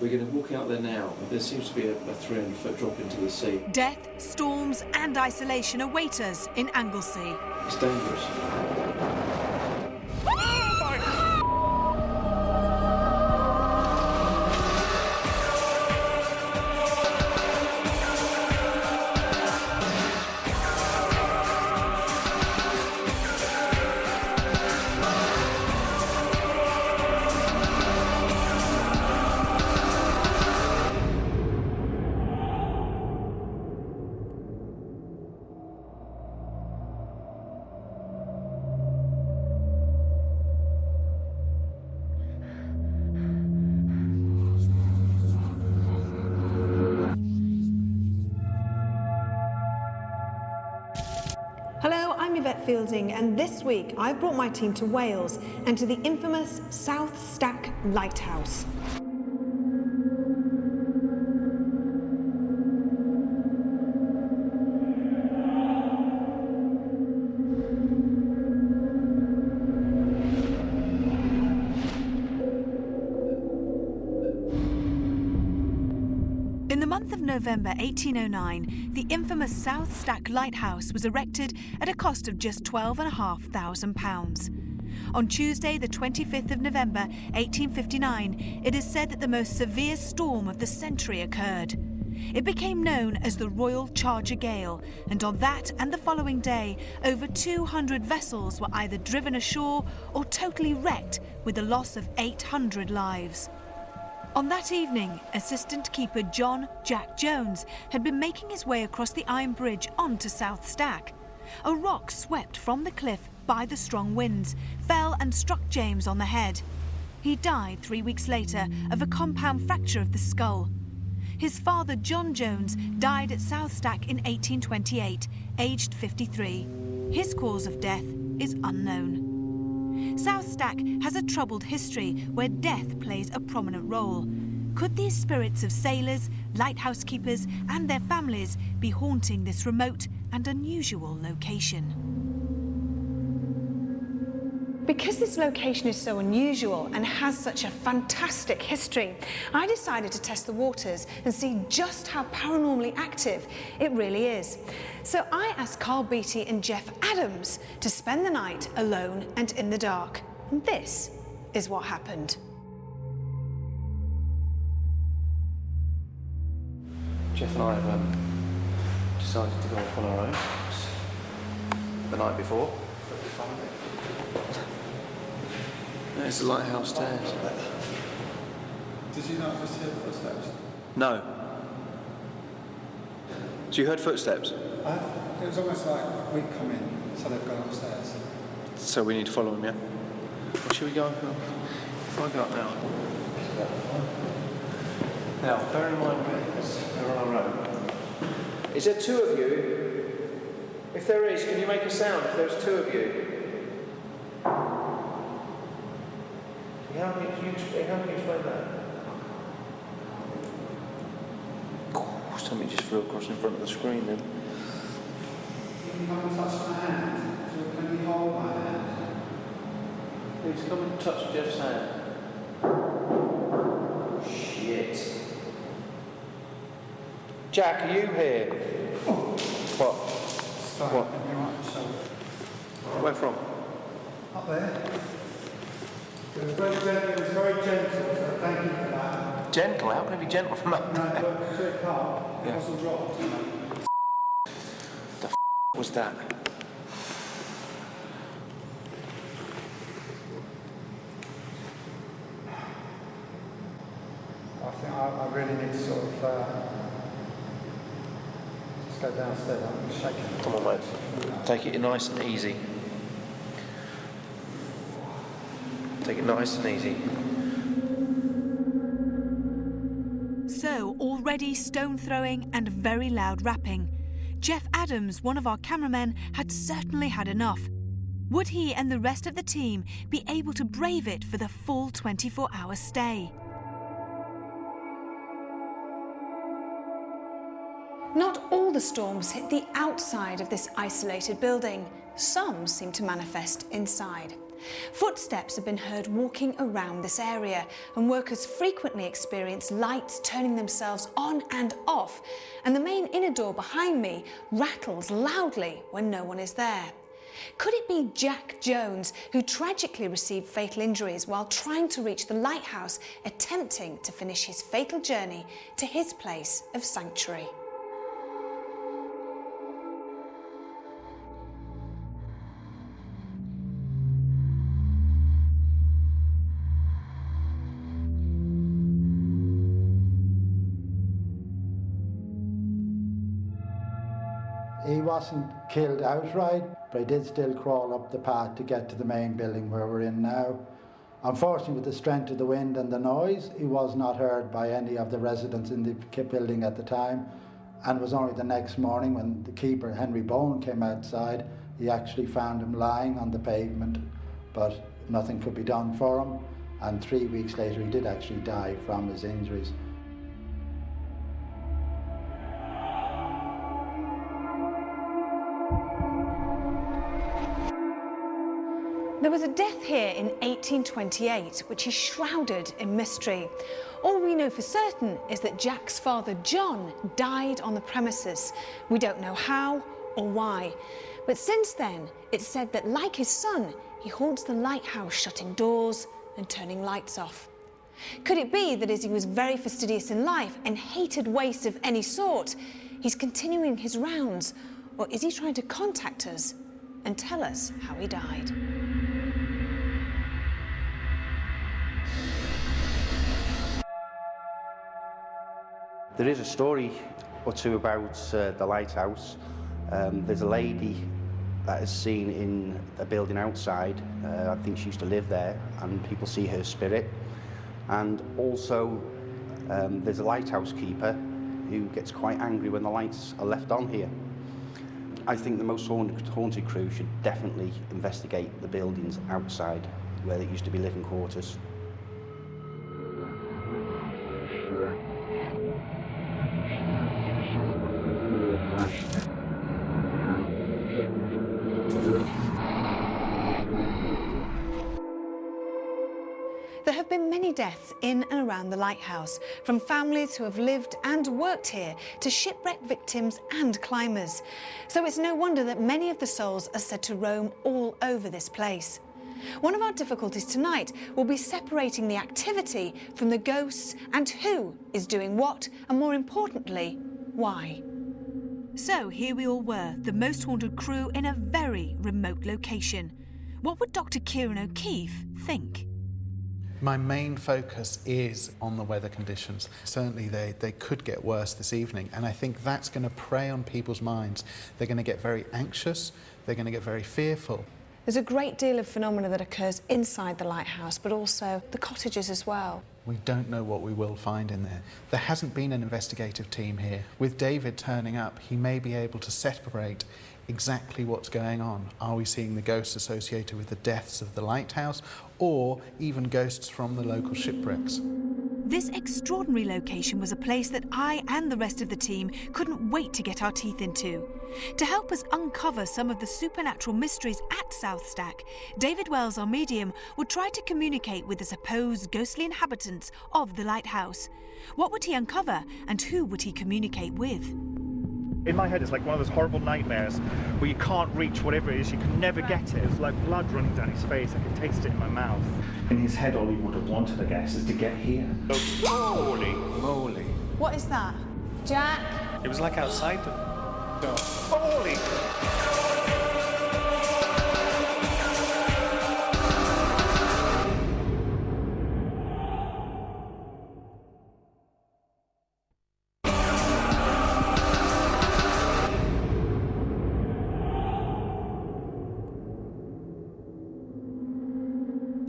We're going to walk out there now. There seems to be a 300-foot drop into the sea. Death, storms and isolation await us in Anglesey. It's dangerous. Hello, I'm Yvette Fielding, and this week I've brought my team to Wales and to the infamous South Stack Lighthouse. In the month of November 1809, the infamous South Stack Lighthouse was erected at a cost of just £12,500. On Tuesday, the 25th of November 1859, it is said that the most severe storm of the century occurred. It became known as the Royal Charger Gale, and on that and the following day, over 200 vessels were either driven ashore or totally wrecked, with the loss of 800 lives. On that evening, assistant keeper John "Jack" Jones had been making his way across the iron bridge onto South Stack. A rock swept from the cliff by the strong winds fell and struck James on the head. He died 3 weeks later of a compound fracture of the skull. His father, John Jones, died at South Stack in 1828, aged 53. His cause of death is unknown. South Stack has a troubled history where death plays a prominent role. Could these spirits of sailors, lighthouse keepers and their families be haunting this remote and unusual location? Because this location is so unusual and has such a fantastic history, I decided to test the waters and see just how paranormally active it really is. So I asked Carl Beattie and Jeff Adams to spend the night alone and in the dark. And this is what happened. Jeff and I have decided to go off on our own the night before. There's the lighthouse stairs. Did you not just hear the footsteps? No. So you heard footsteps? It was almost like we've come in, so they've gone upstairs. So we need to follow him, yeah? Well, should we go? If I go up now. Now, bear in mind we're on our own. Is there two of you? If there is, can you make a sound if there's two of you? How can you explain that? Oh, something just flew across in front of the screen then. Can you come and touch my hand? Can you hold my hand? Please come and touch Jeff's hand. Shit. Jack, are you here? What? Start. What? Where from? Up there. It was very gentle, so thank you for that. Gentle? How can it be gentle from up No, there? look, to it up. It Yeah. wasn't dropped, you know. The was that? I think I really need to sort of just go downstairs. I'm shaking. Come on, mate. Take it nice and easy. Take it nice and easy. So, already stone throwing and very loud rapping. Jeff Adams, one of our cameramen, had certainly had enough. Would he and the rest of the team be able to brave it for the full 24-hour stay? Not all the storms hit the outside of this isolated building. Some seem to manifest inside. Footsteps have been heard walking around this area, and workers frequently experience lights turning themselves on and off, and the main inner door behind me rattles loudly when no one is there. Could it be Jack Jones, who tragically received fatal injuries while trying to reach the lighthouse, attempting to finish his fatal journey to his place of sanctuary? He wasn't killed outright, but he did still crawl up the path to get to the main building where we're in now. Unfortunately, with the strength of the wind and the noise, he was not heard by any of the residents in the building at the time, and it was only the next morning when the keeper, Henry Bowen, came outside, he actually found him lying on the pavement, but nothing could be done for him, and 3 weeks later he did actually die from his injuries. There was a death here in 1828, which is shrouded in mystery. All we know for certain is that Jack's father, John, died on the premises. We don't know how or why. But since then, it's said that, like his son, he haunts the lighthouse, shutting doors and turning lights off. Could it be that as he was very fastidious in life and hated waste of any sort, he's continuing his rounds? Or is he trying to contact us and tell us how he died? There is a story or two about the lighthouse. There's a lady that is seen in a building outside. I think she used to live there, and people see her spirit. And also, there's a lighthouse keeper who gets quite angry when the lights are left on here. I think the most haunted crew should definitely investigate the buildings outside where there used to be living quarters. There have been many deaths in and around the lighthouse, from families who have lived and worked here to shipwreck victims and climbers. So it's no wonder that many of the souls are said to roam all over this place. One of our difficulties tonight will be separating the activity from the ghosts and who is doing what, and more importantly, why. So here we all were, the most haunted crew in a very remote location. What would Dr. Kieran O'Keefe think? My main focus is on the weather conditions. Certainly they could get worse this evening, and I think that's going to prey on people's minds. They're going to get very anxious, they're going to get very fearful. There's a great deal of phenomena that occurs inside the lighthouse, but also the cottages as well. We don't know what we will find in there. There hasn't been an investigative team here. With David turning up, he may be able to separate exactly what's going on. Are we seeing the ghosts associated with the deaths of the lighthouse, or even ghosts from the local shipwrecks? This extraordinary location was a place that I and the rest of the team couldn't wait to get our teeth into. To help us uncover some of the supernatural mysteries at South Stack, David Wells, our medium, would try to communicate with the supposed ghostly inhabitants of the lighthouse. What would he uncover, and who would he communicate with? In my head, it's like one of those horrible nightmares where you can't reach whatever it is, you can never get it. It's like blood running down his face, I can taste it in my mouth. In his head, all he would have wanted, I guess, is to get here. Holy moly. What is that? Jack? It was like outside them. Holy!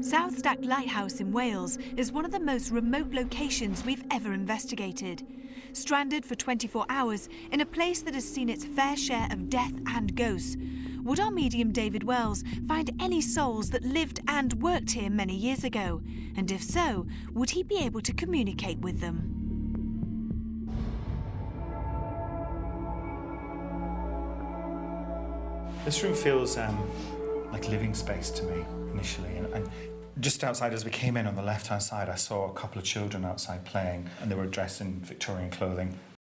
South Stack Lighthouse in Wales is one of the most remote locations we've ever investigated. Stranded for 24 hours in a place that has seen its fair share of death and ghosts, would our medium David Wells find any souls that lived and worked here many years ago? And if so, would he be able to communicate with them? This room feels like living space to me initially. And just outside, as we came in on the left-hand side, I saw a couple of children outside playing, and they were dressed in Victorian clothing.